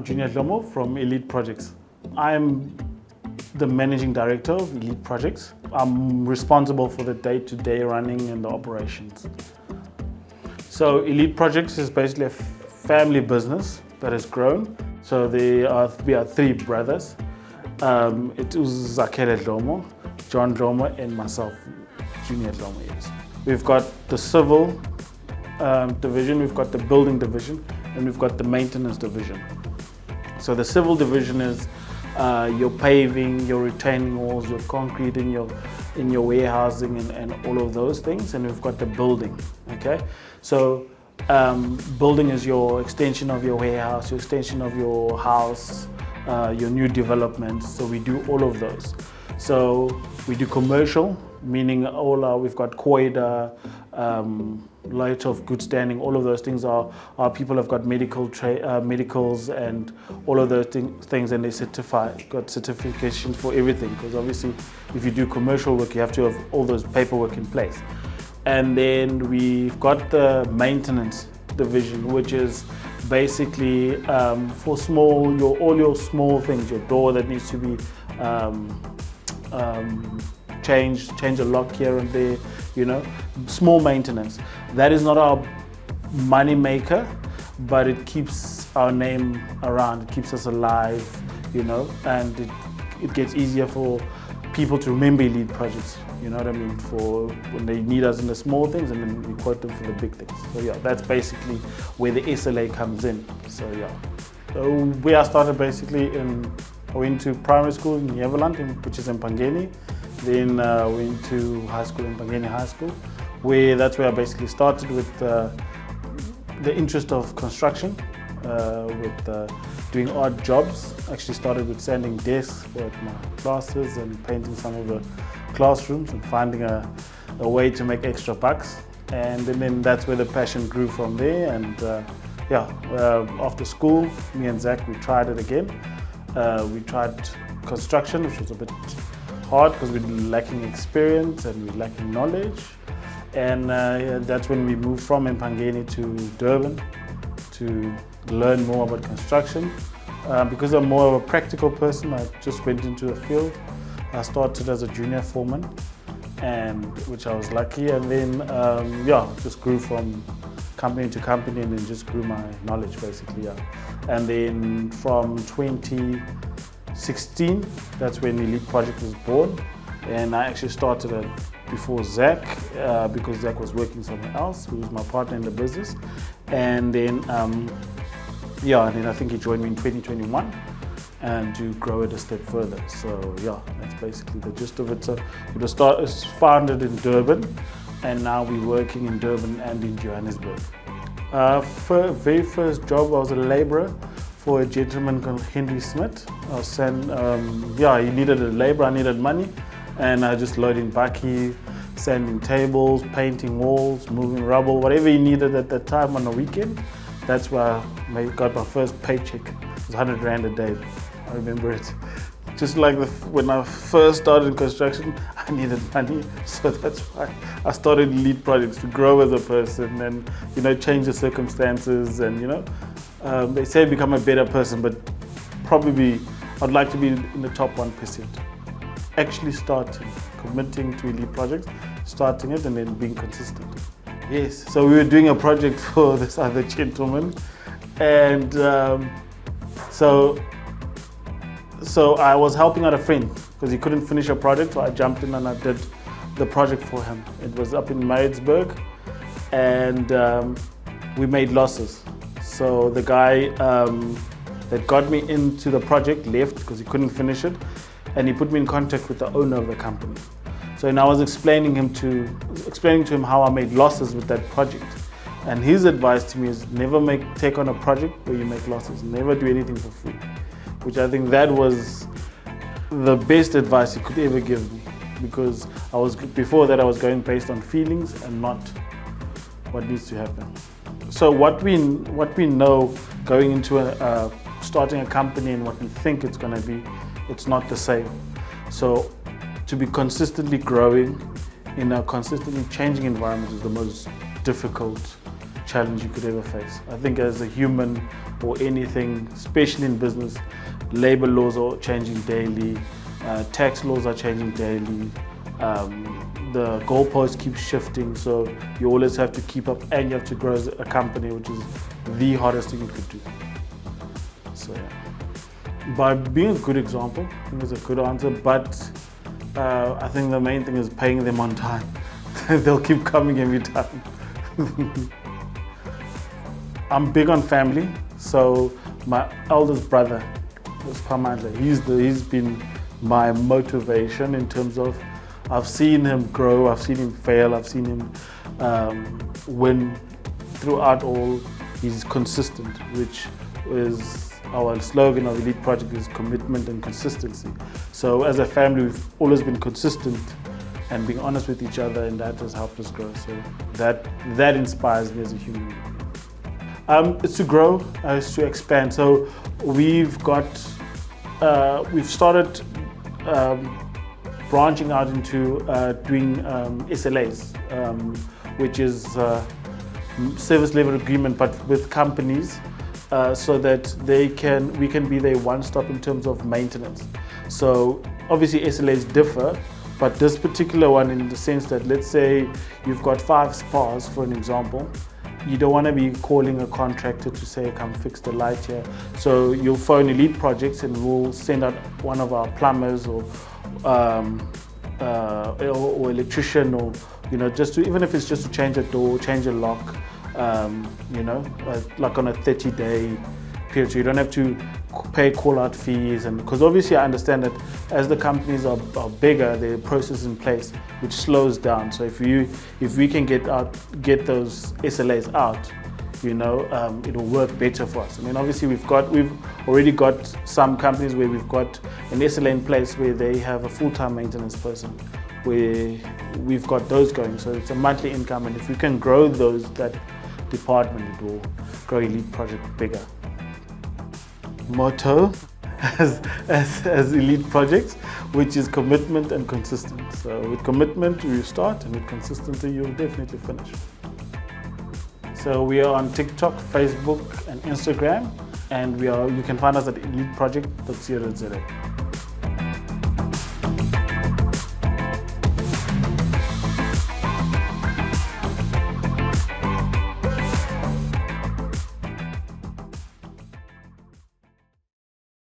Junior Dlomo from Elite Projects. I'm the managing director of Elite Projects. I'm responsible for the day-to-day running and the operations. So Elite Projects is basically a family business that has grown. So we are three brothers. It was Dlomo, John Dlomo, and myself, Junior Dlomo. Yes. We've got the civil division, we've got the building division, and we've got the maintenance division. So the civil division is your paving, your retaining walls, your concrete in your warehousing and all of those things. And we've got the building, okay? So building is your extension of your warehouse, your extension of your house, your new developments. So we do all of those. So we do commercial, meaning we've got Koida, light of good standing, all of those things are people have got medicals and all of those things, and they got certification for everything, because obviously if you do commercial work you have to have all those paperwork in place. And then we've got the maintenance division, which is basically for all your small things, your door that needs to be change a lock here and there, small maintenance. That is not our money maker, but it keeps our name around, it keeps us alive, and it gets easier for people to remember Elite Projects, you know what I mean, for when they need us in the small things, and then we quote them for the big things. So yeah, that's basically where the SLA comes in. So yeah, so where I started basically I went to primary school in Yeverland, which is in Pangeni. Then went to high school in Pangeni High School, that's where I basically started with the interest of construction, with doing odd jobs. Actually started with sanding desks for my classes and painting some of the classrooms and finding a way to make extra bucks. And then that's where the passion grew from there. And after school, me and Zach, we tried it again. We tried construction, which was a bit hard because we're lacking experience and we're lacking knowledge. And that's when we moved from Mpangeni to Durban to learn more about construction. Because I'm more of a practical person, I just went into the field. I started as a junior foreman, which I was lucky, and then just grew from company to company, and then just grew my knowledge basically. Yeah. And then from 2016, that's when Elite Project was born, and I actually started it before Zach, because Zach was working somewhere else, who was my partner in the business. And then I think he joined me in 2021 and to grow it a step further. So yeah, that's basically the gist of it. So it was founded in Durban, and now we're working in Durban and in Johannesburg. Very first job, I was a laborer for a gentleman called Henry Smith. He needed a laborer, I needed money, and I just loading bakkie, sanding tables, painting walls, moving rubble, whatever he needed at that time on the weekend. That's where I got my first paycheck. It was 100 Rand a day. I remember it. Just like when I first started in construction, I needed money, so that's why I started Elite Projects, to grow as a person and change the circumstances, and they say become a better person, but probably I'd like to be in the top 1%. Actually starting, committing to Elite Projects, starting it, and then being consistent. Yes, so we were doing a project for this other gentleman, and so I was helping out a friend because he couldn't finish a project, so I jumped in and I did the project for him. It was up in Maritzburg, and we made losses. So the guy that got me into the project left because he couldn't finish it, and he put me in contact with the owner of the company. So I was explaining to him how I made losses with that project. And his advice to me is never take on a project where you make losses. Never do anything for free. Which I think that was the best advice he could ever give me. Because before that I was going based on feelings and not what needs to happen. So what we know going into starting a company and what we think it's going to be, it's not the same. So to be consistently growing in a consistently changing environment is the most difficult challenge you could ever face. I think as a human or anything, especially in business, labor laws are changing daily, tax laws are changing daily, the goalposts keep shifting, so you always have to keep up and you have to grow as a company, which is the hardest thing you could do. So yeah. By being a good example, I think is a good answer, but I think the main thing is paying them on time. They'll keep coming every time. I'm big on family, so my eldest brother was Pamandla. He's been my motivation in terms of I've seen him grow, I've seen him fail, I've seen him win throughout all. He's consistent, which is our slogan of Elite Project is commitment and consistency. So as a family, we've always been consistent and being honest with each other, and that has helped us grow. So that inspires me as a human being. It's to grow, it's to expand. So we've started branching out into doing SLAs, which is service level agreement, but with companies, so that we can be their one-stop in terms of maintenance. So obviously SLAs differ, but this particular one in the sense that, let's say you've got 5 spas, for an example, you don't want to be calling a contractor to say, come fix the light here. So you'll phone Elite Projects and we'll send out one of our plumbers or electrician, or just to, even if it's just to change a door, change a lock, like on a 30-day period. So you don't have to pay call-out fees, and because obviously I understand that as the companies are bigger, there are processes in place which slows down. So if we can get those SLAs out, it'll work better for us. I mean, obviously we've already got some companies where we've got an SLA in place where they have a full-time maintenance person, where we've got those going. So it's a monthly income, and if we can grow that department, it will grow Elite Project bigger. Motto as Elite Projects, which is commitment and consistency. So with commitment you start, and with consistency you'll definitely finish. So we are on TikTok, Facebook and Instagram, and you can find us at eliteproject.co.za.